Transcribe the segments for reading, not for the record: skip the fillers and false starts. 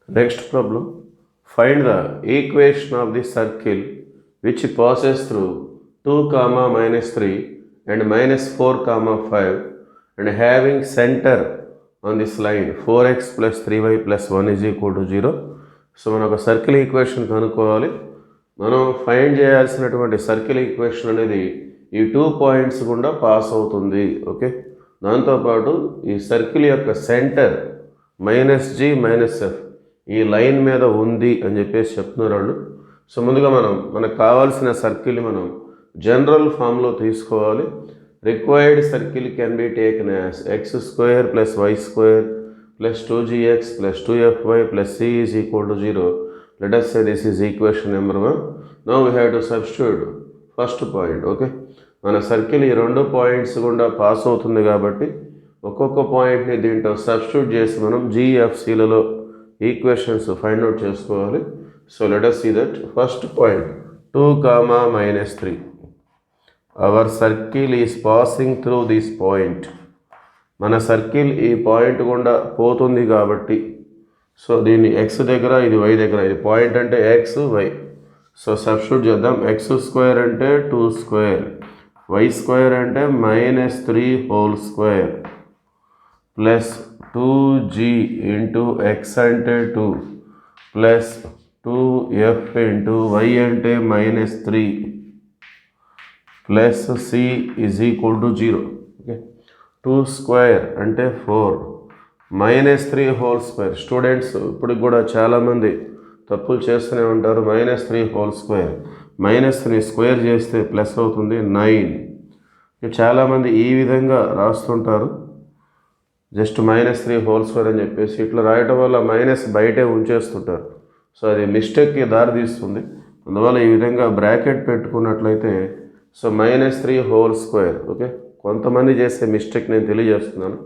Next problem. Find the equation of the circle which passes through 2 comma minus 3 and minus 4 comma 5 and having center on this line 4x plus 3y plus 1 is equal to 0. So మనం ఒక circle equation కనుక్కోవాలి. మనం find చేయాల్సినటువంటి circle equation అనేది ఈ 2 points గుండా pass అవుతుంది. Okay, దాంతోపాటు ఈ సర్కిల్ యొక్క సెంటర్ -g - f ఈ లైన్ మీద ఉంది అని చెప్పేసి చెప్తున్నారు వాళ్ళు. సో ముందుగా మనకు కావాల్సిన సర్కిల్ని మనం జనరల్ ఫామ్లో తీసుకోవాలి. Required circle can be taken as x² + y² + 2gx + 2fy + c is equal to 0. Let us say this is equation number 1. Now we have to substitute first point. Okay, మన circle ఈ 2 points గుండా pass అవుతుంది కాబట్టి ఒక్కొక్క పాయింట్ని దీంట్లో substitute చేసి మనం GFCలలో ఈక్వేషన్స్ ఫైండ్ అవుట్ చేసుకోవాలి. So let us see that first point 2 comma minus 3. Our circle is passing through this point. మన సర్కిల్ ఈ పాయింట్ గుండా పోతుంది కాబట్టి సో దీన్ని x దగ్గర, ఇది y దగ్గర, ఇది పాయింట్ అంటే x y. సో సబ్స్టిట్యూట్ చేద్దాం. x² అంటే 2² y² అంటే -3 whole square plus 2g into x అంటే 2 ప్లస్ 2f ఇంటూ y అంటే -3 plus c is equal to 0. Okay, 2² అంటే 4 -3 హోల్ స్క్వేర్. స్టూడెంట్స్ ఇప్పుడు కూడా చాలామంది తప్పులు చేస్తూనే ఉంటారు. -3 హోల్ స్క్వేర్, -3 స్క్వేర్ చేస్తే ప్లస్ అవుతుంది 9. చాలామంది ఈ విధంగా రాస్తుంటారు, జస్ట్ -3 హోల్ స్క్వేర్ అని చెప్పేసి. ఇట్లా రాయటం వల్ల మైనస్ బయటే ఉంచేస్తుంటారు. సో అది మిస్టేక్కి దారితీస్తుంది. అందువల్ల ఈ విధంగా బ్రాకెట్ పెట్టుకున్నట్లయితే సో -3 హోల్ స్క్వేర్. ఓకే, కొంతమంది చేసే మిస్టేక్ నేను తెలియజేస్తున్నాను.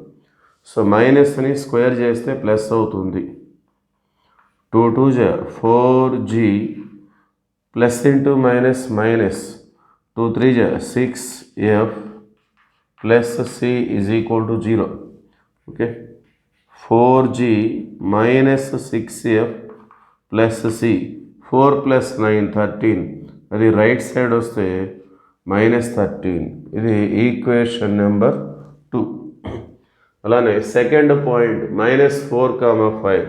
సో మైనస్ని స్క్వేర్ చేస్తే ప్లస్ అవుతుంది. 2 2 4g plus into minus minus 2 3 6f plus c is equal to 0. Okay, 4g minus 6f plus c, 4 plus 9 13. అది రైట్ సైడ్ వస్తే -13. ఇది ఈక్వేషన్ నెంబర్ 2. అలానే సెకండ్ పాయింట్ -4 comma 5.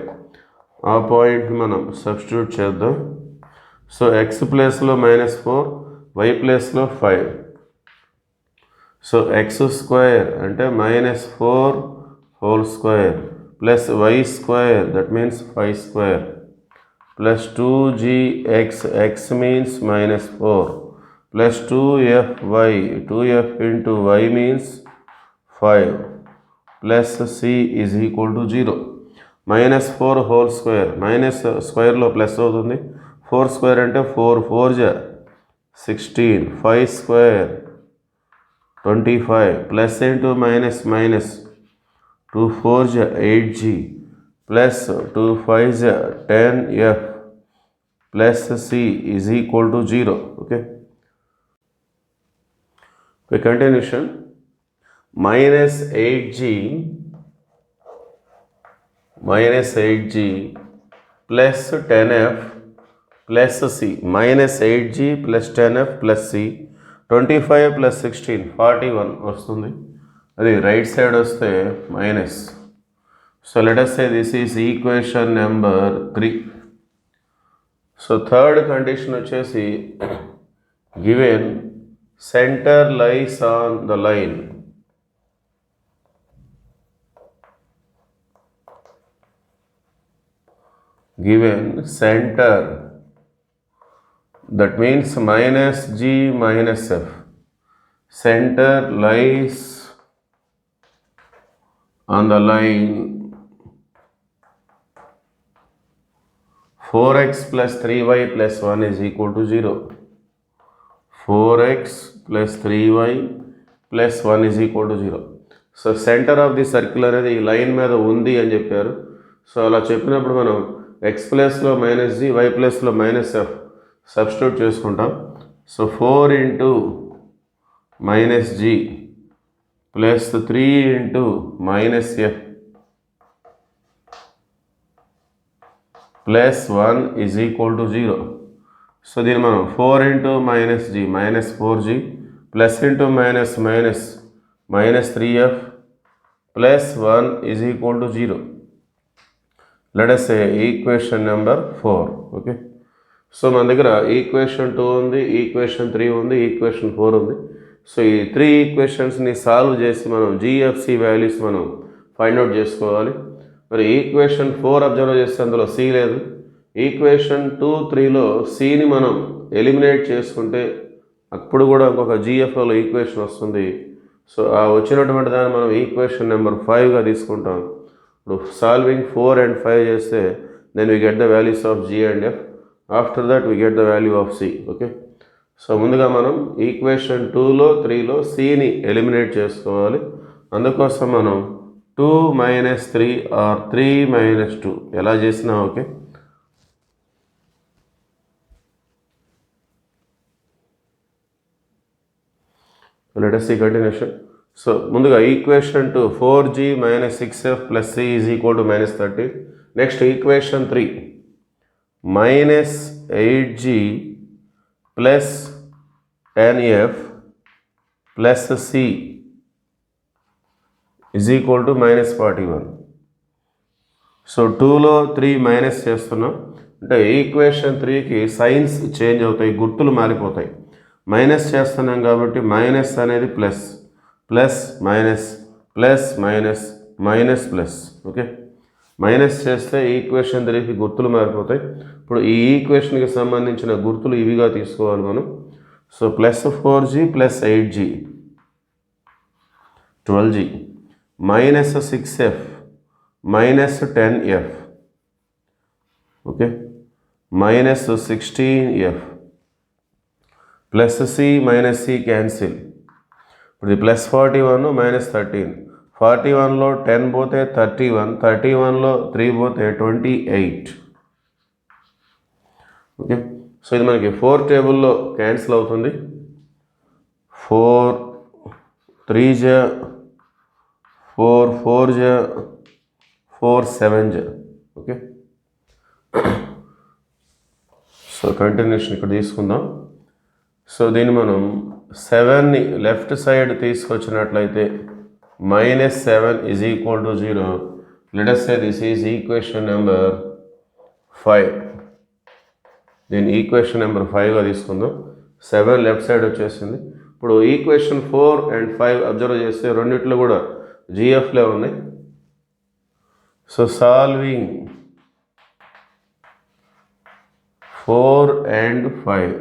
ఆ పాయింట్ మనం సబ్స్టిట్యూట్ చేద్దాం. సో x ప్లేస్లో -4, y ప్లేస్లో 5. సో x² అంటే -4 whole square plus y² that means 5² plus 2gx, x means -4 plus 2fy, 2f into y means 5 plus c is equal to 0. -4 whole square, minus స్క్వేర్లో plus అవుతుంది. 4² అంటే 4 4 16, 5² 25 plus into minus minus 2 4 8g plus 2 5 10f plus c is equal to 0. Okay, continuation -8g plus 10f plus c, -8g plus 10f plus c, 25 ప్లస్ 16 41 వస్తుంది. అది right side వస్తే minus. So let us say this is equation number 3. So third condition వచ్చేసి given center lies on the line. Given center, that means -g - f. Center lies on the line 4x plus 3y plus 1 is equal to 0. 4x plus 3y plus 1 is equal to 0. So centre of the circle అనేది ఈ line మీద ఉంది అని చెప్పారు. So అలా చెప్పినప్పుడు మనం x ప్లేస్లో -g, y ప్లేస్లో -f సబ్స్టిట్యూట్ చేసుకుంటాం. So 4 into -g plus 3 into -f plus 1 is equal to 0. So దీన్ని మనం 4 into minus G minus 4g plus into minus minus minus 3f plus 1 is equal to 0. Let us say equation number 4. Okay, so మన దగ్గర equation 2 ఉంది, equation 3 ఉంది, equation 4 ఉంది. So ఈ 3 ఈక్వేషన్స్ని solve చేసి మనం జిఎఫ్సి వాల్యూస్ మనం ఫైండ్ అవుట్ చేసుకోవాలి. మరి ఈక్వేషన్ 4 అబ్జర్వ్ చేస్తే అందులో సి లేదు. ఈక్వేషన్ 2, 3లో సిని మనం ఎలిమినేట్ చేసుకుంటే అప్పుడు కూడా ఇంకొక జిఎఫ్లో ఈక్వేషన్ వస్తుంది. సో ఆ వచ్చినటువంటి దాన్ని మనం ఈక్వేషన్ నెంబర్ 5గా తీసుకుంటాం. ఇప్పుడు సాల్వింగ్ 4 and 5 చేస్తే then we get the values of G and F. After that we get the value of C. Okay, so ముందుగా మనం ఈక్వేషన్ 2లో 3లో సిని ఎలిమినేట్ చేసుకోవాలి. అందుకోసం మనం 2 మైనస్ 3 ఆర్ 3 మైనస్ 2 ఎలా చేసినా okay. Let us see continuation. So ముందుగా equation 2 4g minus 6f plus c is equal to minus 30. Next equation 3 minus 8g plus 10f plus c is equal to minus 41. So 2లో 3 minus చేస్తున్నాం అంటే equation 3కి signs change అవుతాయి, గుర్తులు మారిపోతాయి. Minus చేస్తున్నాం కాబట్టి మైనస్ అనేది plus, plus minus, plus minus, minus plus. Okay, minus చేస్తే ఈక్వేషన్ 3కి గుర్తులు మారిపోతాయి. ఇప్పుడు ఈ ఈక్వేషన్కి సంబంధించిన గుర్తులు ఇవిగా తీసుకోవాలి మనం. So plus 4g plus 8g 12g minus 6f minus 10f. Okay, minus 16f plus C minus C cancel. ఇప్పుడు ఇది ప్లస్ 41 మైనస్ 13. 41లో 10 పోతే 31, 31లో 3 పోతే 28. ఓకే, సో ఇది మనకి 4 టేబుల్లో క్యాన్సిల్ అవుతుంది. 4 3 4 4 4 7. ఓకే, సో కంటిన్యూషన్ ఇక్కడ తీసుకుందాం. సో దీన్ని మనం 7ని లెఫ్ట్ సైడ్ తీసుకొచ్చినట్లయితే minus 7 is equal to 0. Let us say this is equation number 5. దీన్ని ఈక్వేషన్ నెంబర్ 5గా తీసుకుందాం. 7 లెఫ్ట్ సైడ్ వచ్చేసింది. ఇప్పుడు ఈక్వేషన్ 4 and 5 అబ్జర్వ్ చేస్తే రెండిట్లో కూడా జిఎఫ్లే ఉన్నాయి. సో సాల్వింగ్ 4 and 5,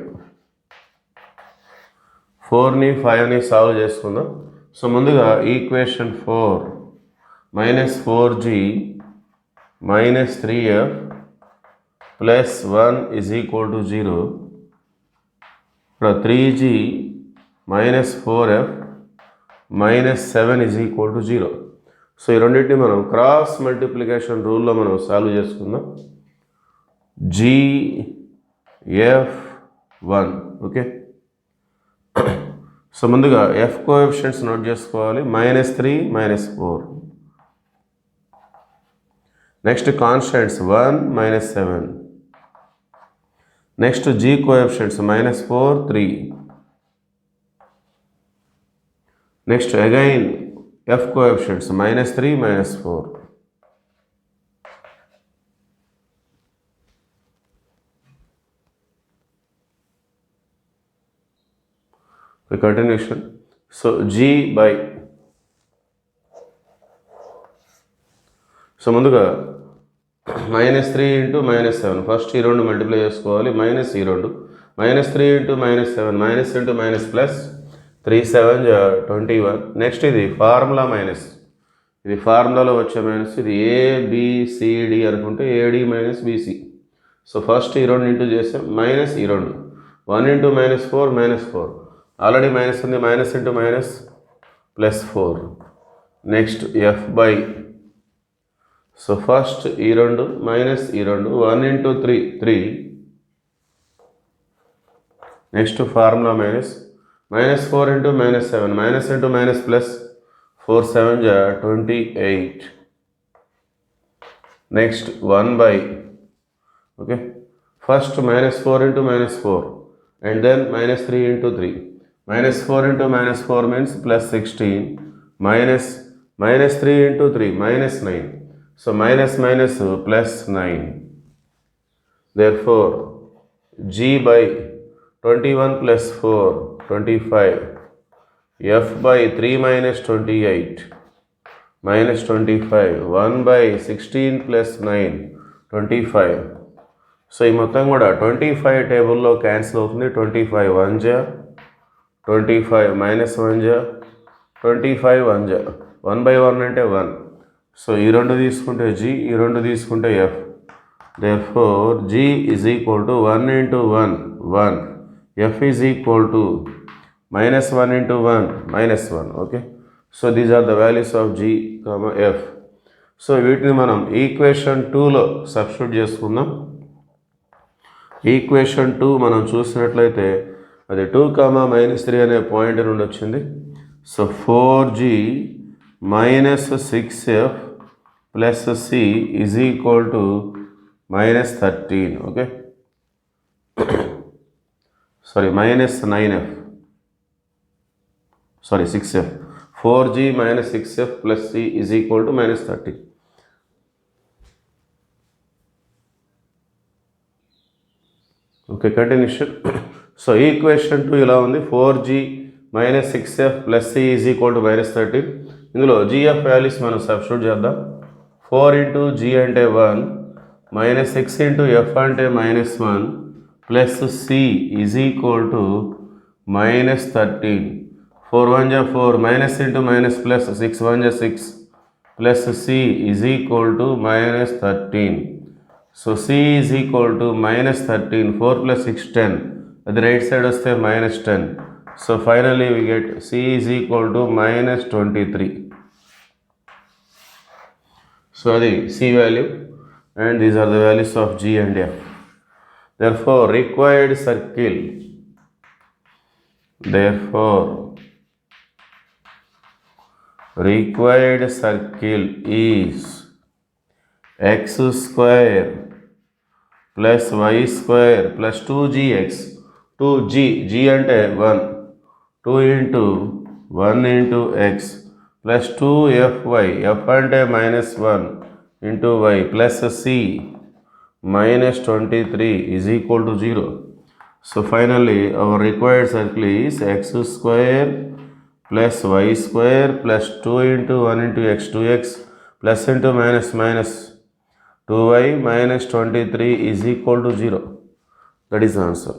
4ని 5ని సాల్వ్ చేసుకుందాం. సో ముందుగా equation 4 minus 4g minus 3f plus 1 is equal to 0. ఇక్కడ 3g minus 4f minus 7 is equal to 0. So ఈ రెండింటిని మనం క్రాస్ మల్టిప్లికేషన్ రూల్లో మనం సాల్వ్ చేసుకుందాం. gf1. ఓకే, సో ముందుగా ఎఫ్ కోఎఫిషియెంట్స్ నోట్ చేసుకోవాలి. Minus 3 minus 4. Next constants 1 minus 7. Next G coefficients minus 4 3. Next again F coefficients minus 3 minus 4. Continuation. So G by, so ముందుగా minus 3 into minus 7 first ఈ రెండు multiply చేసుకోవాలి. Minus ఈ రెండు minus 3 into minus 7 minus into minus plus 3 7 21. Next ఇది formula minus, ఇది ఫార్ములాలో వచ్చే minus. ఇది ఏబిసిడి అనుకుంటే A D minus B C. So first ఈ రెండు ఇంటూ చేసాం మైనస్ ఈ రెండు 1 into minus 4 minus 4. Already minus ఉంది, minus into minus plus 4. Next F by, so first ఈ రెండు మైనస్ ఈ రెండు 1 into 3 3. Next formula minus minus 4 into minus 7 minus into minus plus 4 7 28. Next 1 by, Okay, first -4 into -4 and then -3 into 3. -4 into -4 means +16 minus -3 into 3 -9. So minus +9. Therefore G by 21 plus 4 25, F by 3 minus 28 minus 25, 1 by 16 plus 9 25. So ఈ మొత్తం కూడా 25 టేబుల్లో cancel అవుతుంది. 25 1 జా, 25 -1 జా, 25 1 జా, 1 by 1 అంటే 1. So ఈ రెండు తీసుకుంటే G, ఈ రెండు తీసుకుంటే F. Therefore G is equal to 1 into 1 1, F is equal to -1 into 1 -1. Okay, so these are the values of G, F. So వీటిని మనం ఈక్వేషన్ 2లో సబ్స్టిట్యూట్ చేసుకుందాం. ఈక్వేషన్ 2 మనం చూసినట్లయితే అది 2, -3 అనే పాయింట్ నుండి వచ్చింది. So 4G - 6F plus C is equal to -13. Okay, sorry -9F, sorry 6F. 4G - 6F plus C is equal to -13. Okay, continuation. So equation 2 ఇలా ఉంది. 4G - 6F plus C is equal to -13. ఇందులో GF values మనం substitute చేద్దాం. 4 into G అంటే 1, -6 into F అంటే -1 plus C is equal to -13. 4 1 ja 4, minus into minus plus, 6 1 ja 6 plus C is equal to -13. So C is equal to -13, 4 plus 6 10, at the right side వస్తే -10. So finally we get C is equal to -23. So the C value, and these are the values of G and F. Therefore required circle is x square plus y square plus 2gx. 2g, g అంటే 1, 2 into 1 into x plus 2fy, f అంటే -1 into y plus c -23 is equal to 0. So finally our required circle is x square plus y square plus 2 into 1 into x, 2x plus into minus 2y minus 23 is equal to 0. That is the answer.